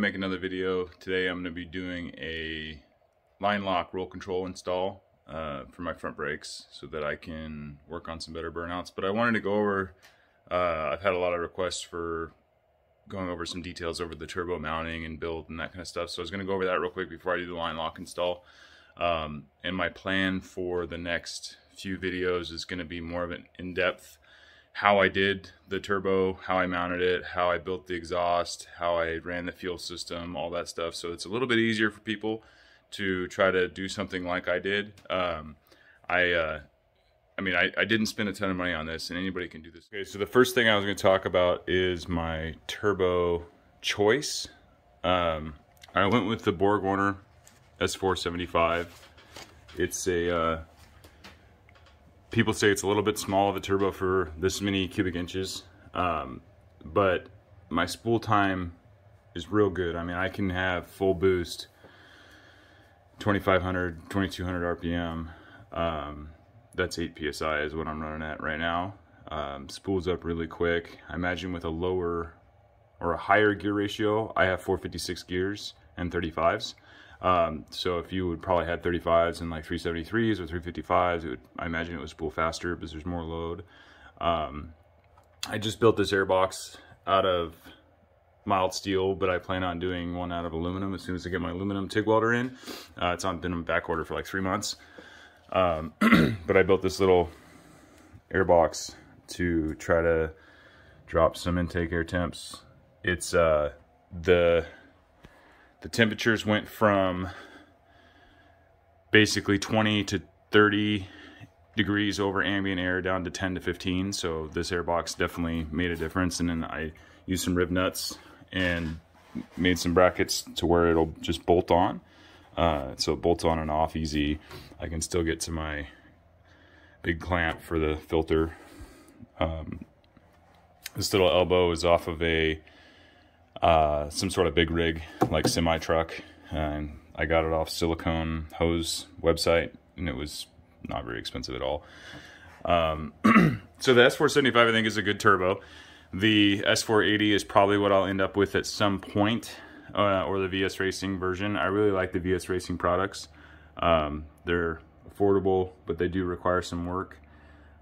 to make another video. Today I'm going to be doing a line lock roll control install for my front brakes so that I can work on some better burnouts. But I wanted to go over, I've had a lot of requests for going over some details over the turbo mounting and build and that kind of stuff. So I was going to go over that real quick before I do the line lock install. And my plan for the next few videos is going to be more of an in-depth how I did the turbo, how I mounted it, how I built the exhaust, how I ran the fuel system, all that stuff. So it's a little bit easier for people to try to do something like I did. I didn't spend a ton of money on this, and anybody can do this. Okay, so the first thing I was going to talk about is my turbo choice. I went with the BorgWarner S475. It's a people say it's a little bit small of a turbo for this many cubic inches, but my spool time is real good. I mean, I can have full boost, 2,500, 2,200 RPM. That's 8 PSI is what I'm running at right now. Spools up really quick. I imagine with a lower or a higher gear ratio, I have 456 gears and 35s. So if you would probably had 35s and like 373s or 355s, I imagine it would spool faster because there's more load. I just built this airbox out of mild steel, but I plan on doing one out of aluminum as soon as I get my aluminum TIG welder in. It's been on back order for like 3 months. But I built this little airbox to try to drop some intake air temps. It's the temperatures went from basically 20 to 30 degrees over ambient air down to 10 to 15. So this airbox definitely made a difference. And then I used some rib nuts and made some brackets to where it'll just bolt on. So it bolts on and off easy. I can still get to my big clamp for the filter. This little elbow is off of a some sort of big rig, like semi truck, and I got it off Silicone Hose website, and it was not very expensive at all. So the S475 I think is a good turbo. The S480 is probably what I'll end up with at some point, or the VS Racing version. I really like the VS Racing products. They're affordable, but they do require some work.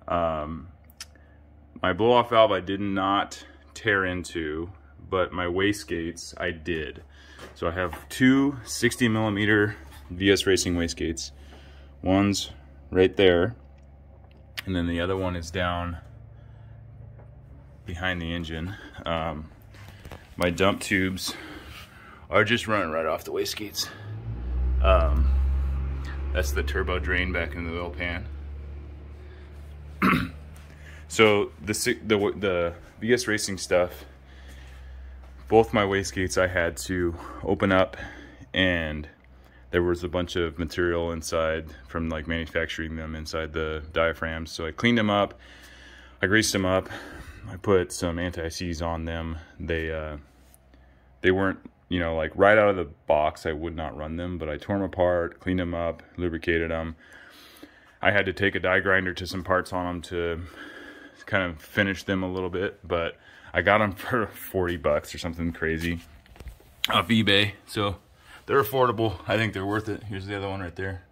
My blow-off valve I did not tear into, but my wastegates I did. So I have two 60mm VS Racing wastegates. One's right there, and then the other one is down behind the engine. My dump tubes are just running right off the wastegates. That's the turbo drain back in the oil pan. So the VS Racing stuff, both my wastegates I had to open up, and there was a bunch of material inside from like manufacturing them inside the diaphragms. So I cleaned them up, I greased them up, I put some anti-seize on them. They weren't, you know, like right out of the box I would not run them, but I tore them apart, cleaned them up, lubricated them. I had to take a die grinder to some parts on them to kind of finish them a little bit, but I got them for 40 bucks or something crazy off eBay. So they're affordable. I think they're worth it. Here's the other one right there.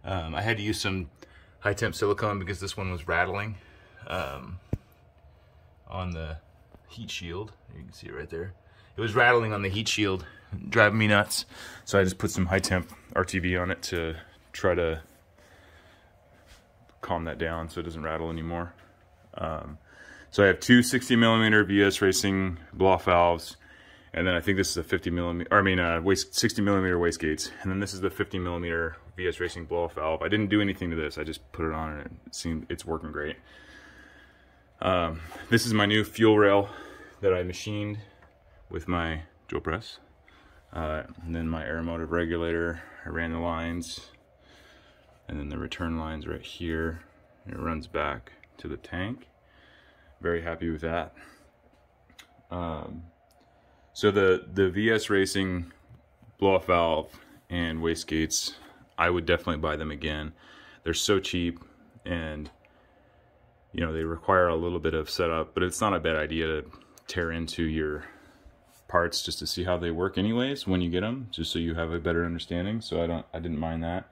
I had to use some high temp silicone because this one was rattling on the heat shield. You can see it right there. It was rattling on the heat shield, driving me nuts. So I just put some high temp RTV on it to try to calm that down so it doesn't rattle anymore. So I have two 60mm VS Racing blow-off valves, and then I think this is a 60mm wastegates, and then this is the 50mm VS Racing blow-off valve. I didn't do anything to this. I just put it on, and it's working great. This is my new fuel rail that I machined with my drill press, and then my air motive regulator. I ran the lines, and then the return lines right here. It runs back to the tank. Very happy with that. So the VS Racing blow-off valve and wastegates, I would definitely buy them again. They're so cheap, and you know, they require a little bit of setup, but it's not a bad idea to tear into your parts just to see how they work anyways when you get them, just so you have a better understanding. So I didn't mind that.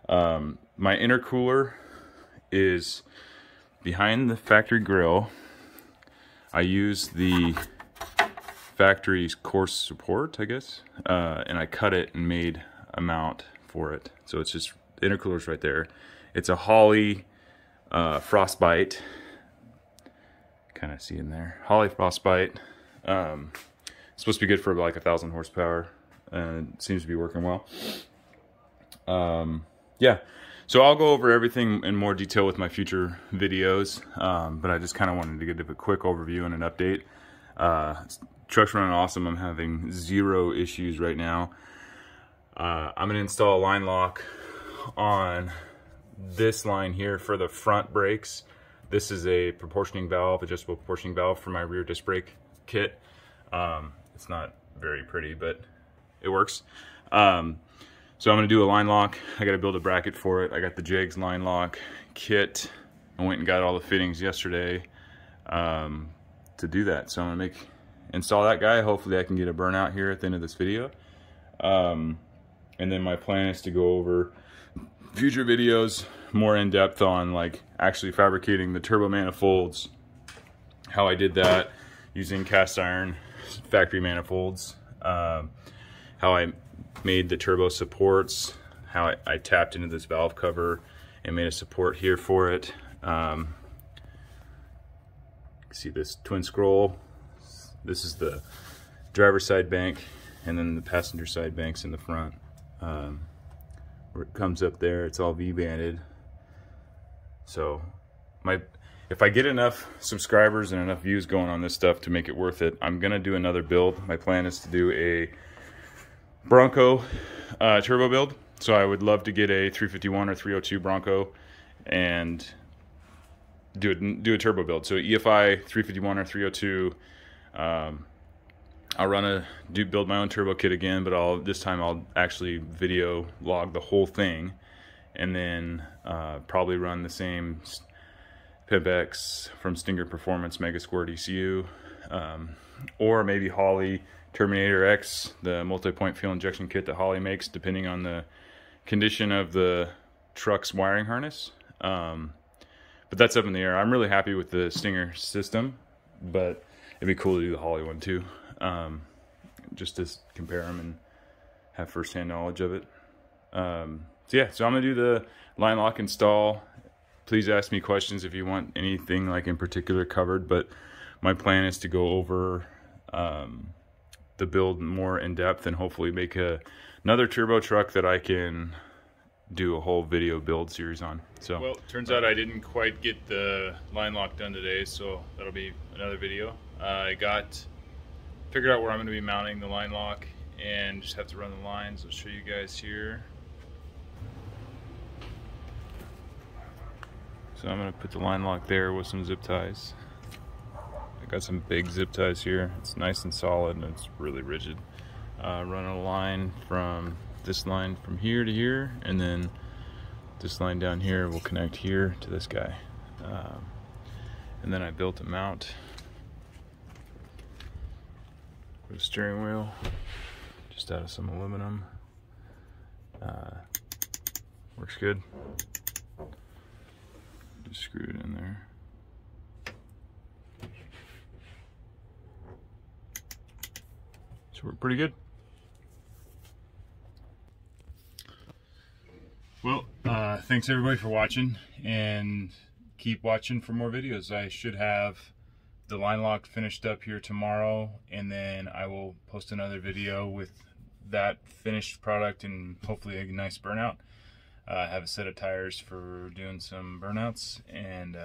My intercooler is behind the factory grill. I use the factory's coarse support, I guess, and I cut it and made a mount for it. So it's just, the intercooler's right there. It's a Holley Frostbite. Kind of see in there. Holley Frostbite. It's supposed to be good for like 1,000 horsepower, and it seems to be working well. Yeah, so I'll go over everything in more detail with my future videos, but I just kind of wanted to give a quick overview and an update. Truck's running awesome. I'm having 0 issues right now. I'm gonna install a line lock on this line here for the front brakes. This is a proportioning valve, adjustable proportioning valve for my rear disc brake kit. It's not very pretty, but it works. So I'm gonna do a line lock. I gotta build a bracket for it. I got the Jegs line lock kit. I went and got all the fittings yesterday to do that. So I'm gonna install that guy. Hopefully I can get a burnout here at the end of this video. And then my plan is to go over future videos more in depth on like actually fabricating the turbo manifolds, how I did that using cast iron factory manifolds, how I made the turbo supports, how I tapped into this valve cover and made a support here for it. See this twin scroll. This is the driver's side bank, and then the passenger side bank's in the front. Where it comes up there, it's all V-banded. So if I get enough subscribers and enough views going on this stuff to make it worth it, I'm gonna do another build. My plan is to do a Bronco turbo build. So I would love to get a 351 or 302 Bronco and do a turbo build. So EFI 351 or 302. I'll build my own turbo kit again, but this time I'll actually video log the whole thing, and then probably run the same PIMP-X from Stinger Performance Mega Squirt ECU, or maybe Holley Terminator X, the multi-point fuel injection kit that Holley makes, depending on the condition of the truck's wiring harness. But that's up in the air. I'm really happy with the Stinger system, but it'd be cool to do the Holley one too, just to compare them and have first-hand knowledge of it. So yeah, so I'm gonna do the line lock install. Please ask me questions if you want anything like in particular covered, but my plan is to go over the build more in depth and hopefully make another turbo truck that I can do a whole video build series on. So, well, turns out I didn't quite get the line lock done today, so that'll be another video. I figured out where I'm going to be mounting the line lock and just have to run the lines. I'll show you guys here. So I'm going to put the line lock there with some zip ties. I got some big zip ties here. It's nice and solid and it's really rigid. Run a line from this line from here to here, and then this line down here will connect here to this guy. And then I built a mount for the steering wheel just out of some aluminum. Works good. Just screw it in there. So we're pretty good. Well, thanks everybody for watching, and keep watching for more videos. I should have the line lock finished up here tomorrow, and then I will post another video with that finished product and hopefully a nice burnout. I have a set of tires for doing some burnouts, and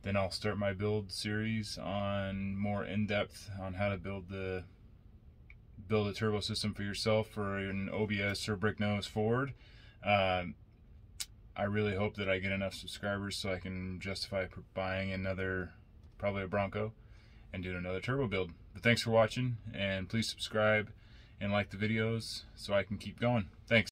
then I'll start my build series on more in-depth on how to build a turbo system for yourself for an OBS or bricknose Ford. I really hope that I get enough subscribers so I can justify buying probably a Bronco, and doing another turbo build. But thanks for watching, and please subscribe and like the videos so I can keep going. Thanks.